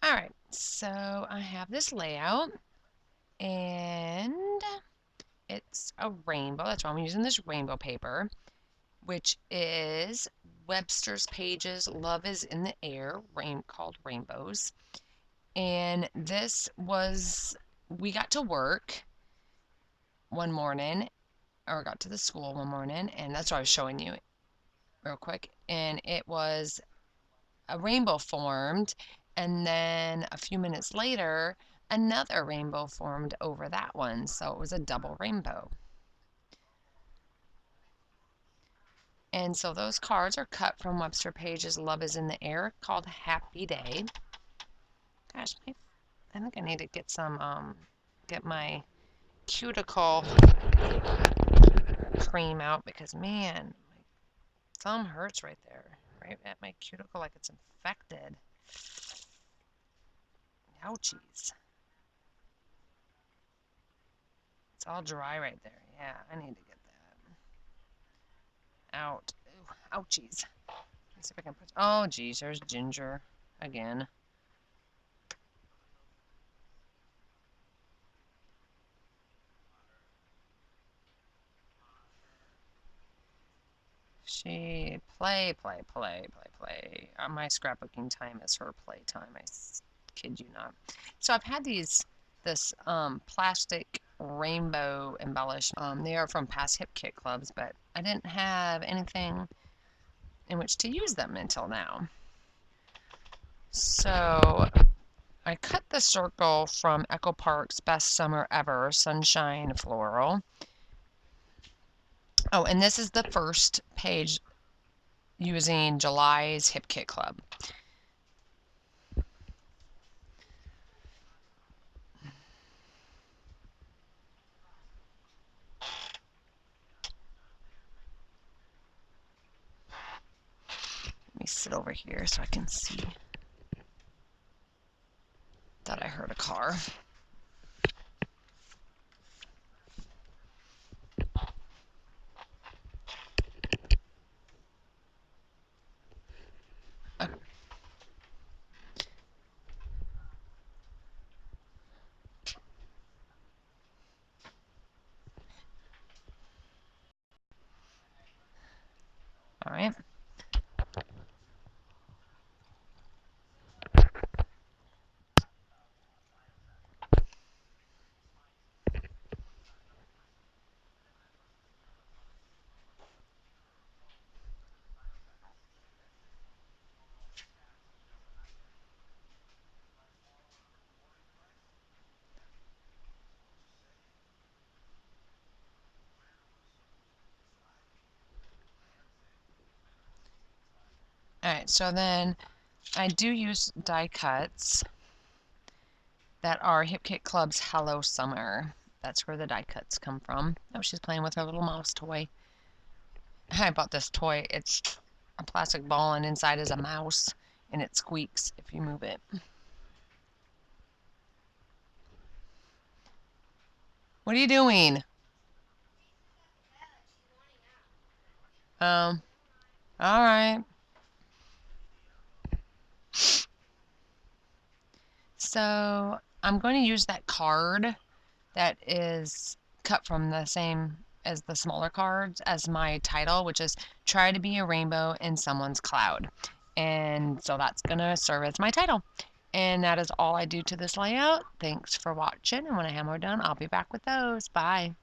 All right, so I have this layout, and it's a rainbow. That's why I'm using this rainbow paper, which is Webster's Pages, Love is in the Air, called Rainbows. And this was, we got to work one morning, or got to the school one morning, and that's what I was showing you real quick. And it was a rainbow formed, and then a few minutes later, another rainbow formed over that one. So it was a double rainbow. And so those cards are cut from Webster Page's Love is in the Air, called Happy Day. Gosh, I think I need to get some, get my cuticle cream out, because man, my thumb hurts right there, right at my cuticle, like it's infected. Ouchies. It's all dry right there. Yeah, I need to get that out. Ooh, ouchies. Let's see if I can put. Oh, geez, there's ginger again. She play. My scrapbooking time is her play time. I kid you not. So I've had this plastic rainbow embellished. They are from past hip kit clubs, but I didn't have anything in which to use them until now. So I cut the circle from Echo Park's Best Summer Ever Sunshine Floral. Oh, and this is the first page using July's Hip Kit Club. Let me sit over here so I can see. Thought I heard a car. Okay. All right. All right, so then I do use die cuts that are Hip Kit Club's Hello Summer. That's where the die cuts come from. Oh, she's playing with her little mouse toy. I bought this toy. It's a plastic ball, and inside is a mouse, and it squeaks if you move it. What are you doing? All right. So I'm going to use that card that is cut from the same as the smaller cards as my title, which is Try to Be a Rainbow in Someone's Cloud. And so that's going to serve as my title. And that is all I do to this layout. Thanks for watching. And when I have more done, I'll be back with those. Bye.